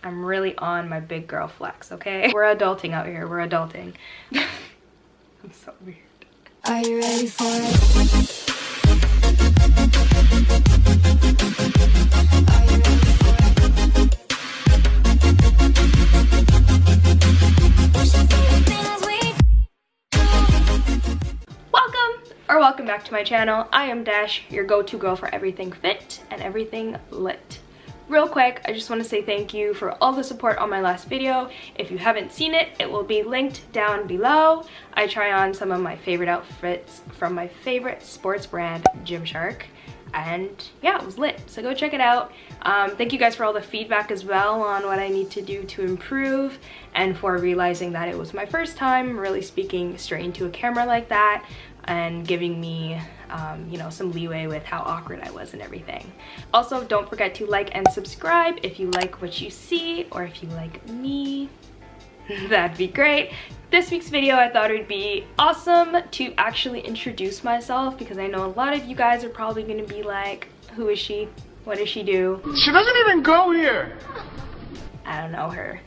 I'm really on my big girl flex, okay? We're adulting out here, we're adulting. I'm so weird. Are you ready for it? Welcome back to my channel. I am Dash, your go-to girl for everything fit and everything lit. Real quick, I just want to say thank you for all the support on my last video. If you haven't seen it, it will be linked down below. I try on some of my favorite outfits from my favorite sports brand, Gymshark. And yeah, it was lit, so go check it out. Thank you guys for all the feedback as well on what I need to do to improve, and for realizing that it was my first time really speaking straight into a camera like that, and giving me you know, some leeway with how awkward I was and everything. Also, don't forget to like and subscribe if you like what you see, or if you like me. That'd be great. This week's video, I thought it would be awesome to actually introduce myself, because I know a lot of you guys are probably going to be like, who is she? What does she do? She doesn't even go here. I don't know her.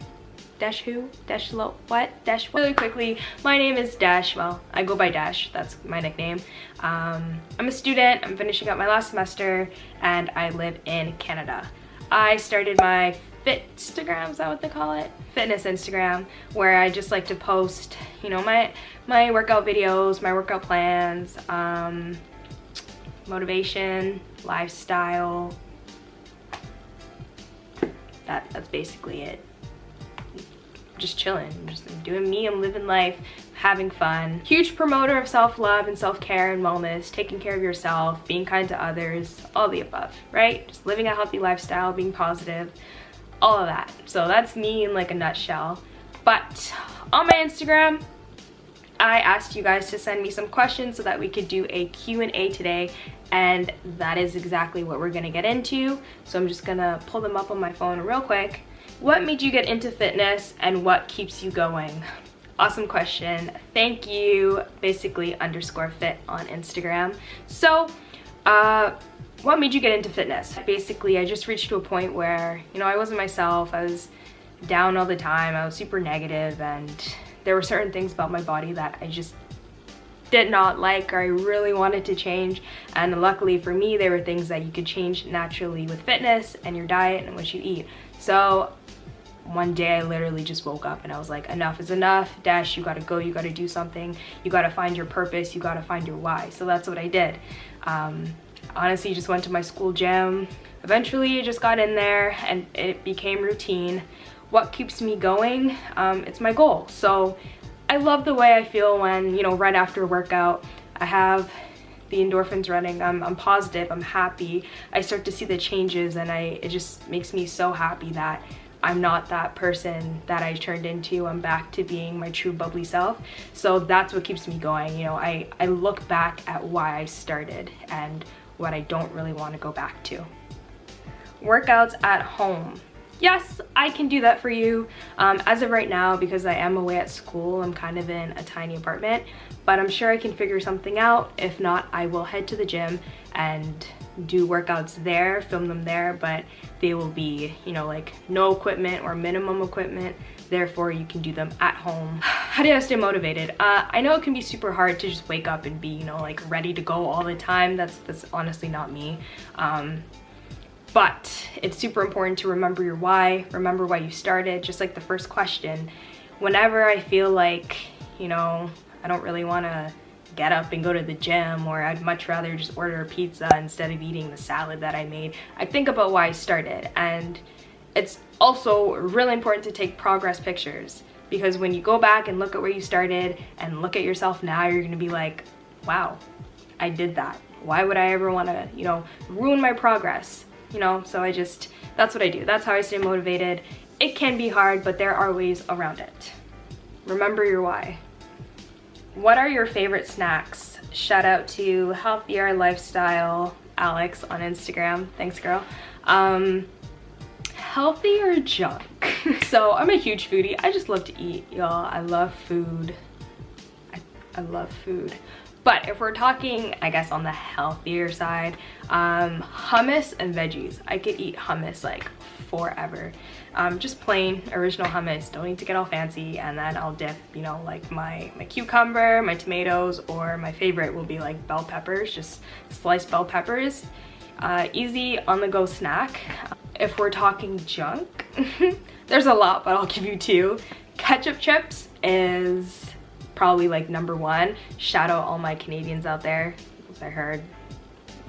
Dash who? Dash lo what? Dash what? Really quickly, my name is Dash. Well, I go by Dash, that's my nickname. I'm a student, I'm finishing up my last semester, and I live in Canada. I started my Fitstagram, is that what they call it? Fitness Instagram, where I just like to post, you know, my workout videos, my workout plans, motivation, lifestyle. That's basically it. Just chilling, just doing me, I'm living life, having fun. Huge promoter of self-love and self-care and wellness, taking care of yourself, being kind to others, all the above, right? Just living a healthy lifestyle, being positive, all of that. So that's me in like a nutshell. But on my Instagram, I asked you guys to send me some questions so that we could do a Q&A today, and that is exactly what we're gonna get into. So I'm just gonna pull them up on my phone real quick. What made you get into fitness, and what keeps you going? Awesome question. Thank you, basically _fit on Instagram. So, what made you get into fitness? Basically, I just reached to a point where, you know, I wasn't myself. I was down all the time. I was super negative, and there were certain things about my body that I just did not like, or I really wanted to change. And luckily for me, there were things that you could change naturally with fitness and your diet and what you eat. So one day I literally just woke up and I was like, enough is enough. Dash, you gotta go, you gotta do something. You gotta find your purpose, you gotta find your why. So that's what I did. Honestly, just went to my school gym. Eventually I just got in there and it became routine. What keeps me going? It's my goal. So I love the way I feel when, you know, right after a workout, I have the endorphins running. I'm positive, I'm happy. I start to see the changes, and it just makes me so happy that I'm not that person that I turned into. I'm back to being my true bubbly self. So that's what keeps me going. You know, I look back at why I started and what I don't really want to go back to. Workouts at home. Yes, I can do that for you. As of right now, because I am away at school, I'm kind of in a tiny apartment, but I'm sure I can figure something out. If not, I will head to the gym and do workouts there, film them there, but they will be, you know, like no equipment or minimum equipment. Therefore, you can do them at home. How do I stay motivated? I know it can be super hard to just wake up and be, you know, like ready to go all the time. That's honestly not me. But it's super important to remember your why, remember why you started, just like the first question. Whenever I feel like, you know, I don't really want to get up and go to the gym, or I'd much rather just order a pizza instead of eating the salad that I made, I think about why I started. And it's also really important to take progress pictures, because when you go back and look at where you started and look at yourself now, you're going to be like, wow, I did that. Why would I ever want to, you know, ruin my progress? You know, so that's what I do. That's how I stay motivated. It can be hard, but there are ways around it. Remember your why. What are your favorite snacks? Shout out to Healthier Lifestyle Alex on Instagram. Thanks, girl. Healthy or junk? So I'm a huge foodie. I just love to eat, y'all. I love food. I love food. But if we're talking, I guess, on the healthier side, hummus and veggies. I could eat hummus like forever. Just plain original hummus, don't need to get all fancy, and then I'll dip, you know, like my cucumber, my tomatoes, or my favorite will be like bell peppers, just sliced bell peppers. Easy on-the-go snack. If we're talking junk, there's a lot, but I'll give you two. Ketchup chips is probably like #1. Shout out all my Canadians out there, because I heard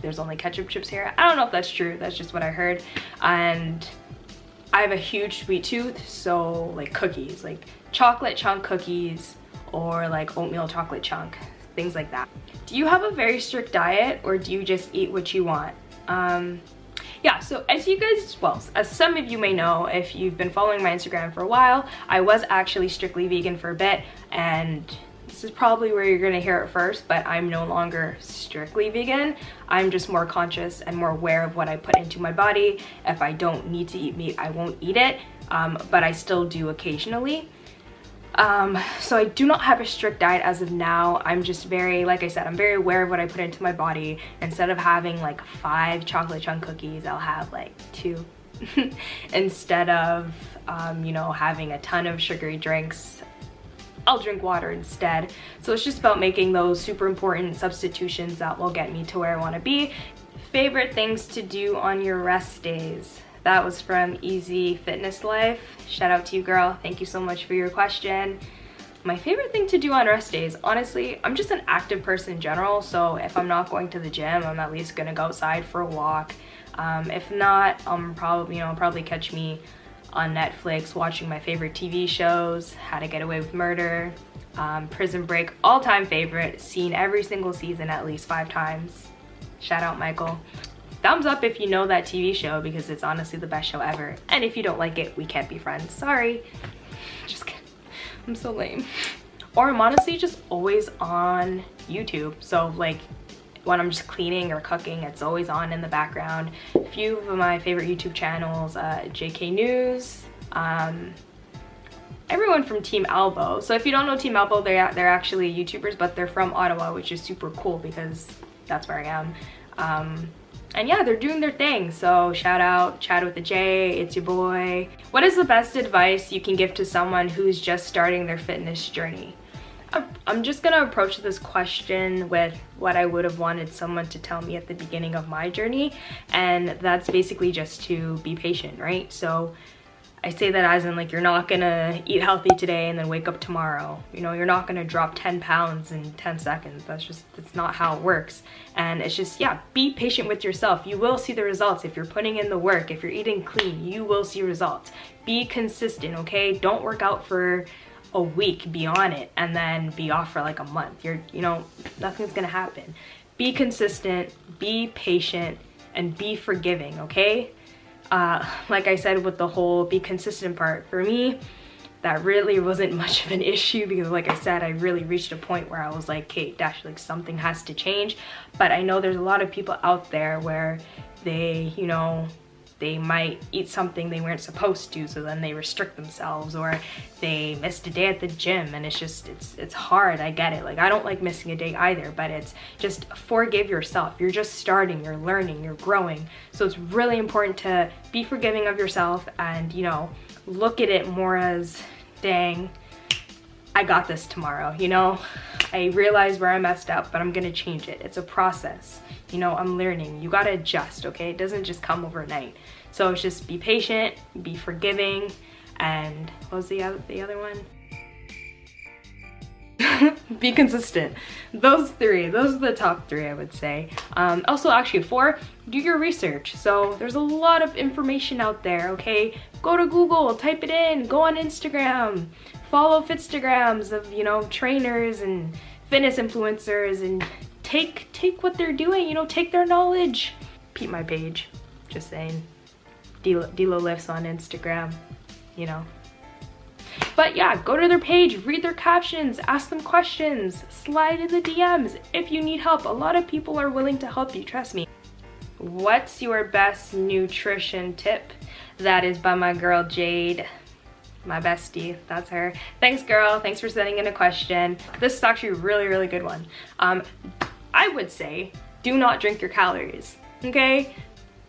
there's only ketchup chips here. I don't know if that's true, that's just what I heard. And I have a huge sweet tooth, so like cookies, like chocolate chunk cookies or like oatmeal chocolate chunk, things like that. Do you have a very strict diet, or do you just eat what you want? Yeah, so as you guys, well, as some of you may know, if you've been following my Instagram for a while, I was actually strictly vegan for a bit, and this is probably where you're gonna hear it first, but I'm no longer strictly vegan. I'm just more conscious and more aware of what I put into my body. If I don't need to eat meat, I won't eat it, but I still do occasionally. So I do not have a strict diet as of now. I'm just very, like I said, I'm very aware of what I put into my body. Instead of having like 5 chocolate chunk cookies, I'll have like 2. Instead of, you know, having a ton of sugary drinks, I'll drink water instead. So it's just about making those super important substitutions that will get me to where I want to be. Favorite things to do on your rest days? That was from Easy Fitness Life. Shout out to you, girl. Thank you so much for your question. My favorite thing to do on rest days, honestly, I'm just an active person in general, so if I'm not going to the gym, I'm at least gonna go outside for a walk. If not, probably catch me on Netflix watching my favorite TV shows, How to Get Away with Murder, Prison Break, all-time favorite, seen every single season at least 5 times. Shout out Michael. Thumbs up if you know that TV show, because it's honestly the best show ever. And if you don't like it, we can't be friends. Sorry. Just kidding. I'm so lame. Or I'm honestly just always on YouTube. So like when I'm just cleaning or cooking, it's always on in the background. A few of my favorite YouTube channels, JK News, everyone from Team Alboe. So if you don't know Team Alboe, they're actually YouTubers, but they're from Ottawa, which is super cool because that's where I am. And yeah, they're doing their thing. So shout out, Chat with the J, it's your boy. What is the best advice you can give to someone who's just starting their fitness journey? I'm just gonna approach this question with what I would have wanted someone to tell me at the beginning of my journey. And that's basically just to be patient, right? So I say that as in like, you're not gonna eat healthy today and then wake up tomorrow. You know, you're not gonna drop 10 pounds in 10 seconds. That's not how it works. And it's just, yeah, be patient with yourself. You will see the results if you're putting in the work. If you're eating clean, you will see results. Be consistent, okay? Don't work out for a week, be on it, and then be off for like a month. You know, nothing's gonna happen. Be consistent, be patient, and be forgiving, okay? Like I said with the whole be consistent part, for me, that really wasn't much of an issue because like I said, I really reached a point where I was like, Kate, Dash, like something has to change. But I know there's a lot of people out there where they, you know, they might eat something they weren't supposed to, so then they restrict themselves, or they missed a day at the gym, and it's just, it's hard, I get it. Like, I don't like missing a day either, but it's just forgive yourself. You're just starting, you're learning, you're growing. So it's really important to be forgiving of yourself and, you know, look at it more as, dang, I got this tomorrow, you know? I realize where I messed up, but I'm gonna change it. It's a process. You know, I'm learning. You gotta adjust, okay? It doesn't just come overnight. So it's just be patient, be forgiving, and what was the other one? Be consistent. Those are the top 3, I would say. Also, actually 4, do your research. So there's a lot of information out there, okay? Go to Google, type it in, go on Instagram, follow Fitstagrams of, you know, trainers and fitness influencers, and take what they're doing, you know, take their knowledge. Peep my page, just saying. D-Lo Lifts on Instagram, you know. But yeah, go to their page, read their captions, ask them questions, slide in the DMs if you need help. A lot of people are willing to help you, trust me. What's your best nutrition tip? That is by my girl Jade, my bestie, that's her. Thanks, girl, thanks for sending in a question. This is actually a really, really good one. I would say, do not drink your calories, okay?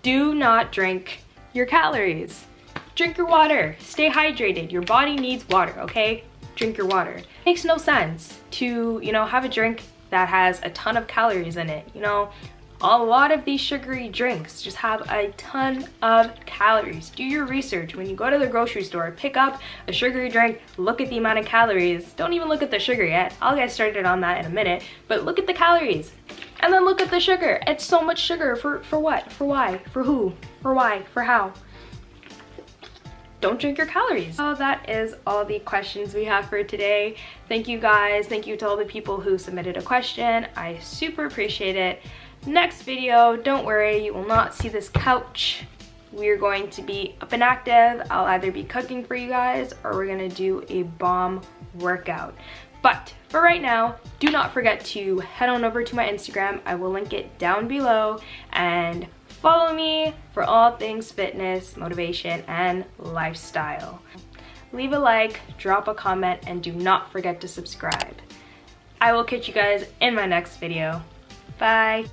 Do not drink your calories. Drink your water, stay hydrated. Your body needs water, okay? Drink your water. It makes no sense to, you know, have a drink that has a ton of calories in it. You know, a lot of these sugary drinks just have a ton of calories. Do your research. When you go to the grocery store, pick up a sugary drink, look at the amount of calories. Don't even look at the sugar yet. I'll get started on that in a minute, but look at the calories. And then look at the sugar. It's so much sugar for what? For why? For who? For why? For how? Don't drink your calories. So that is all the questions we have for today. Thank you guys. Thank you to all the people who submitted a question. I super appreciate it. Next video, don't worry, you will not see this couch. We're going to be up and active. I'll either be cooking for you guys or we're gonna do a bomb workout. But for right now, do not forget to head on over to my Instagram. I will link it down below, and follow me for all things fitness, motivation, and lifestyle. Leave a like, drop a comment, and do not forget to subscribe. I will catch you guys in my next video. Bye.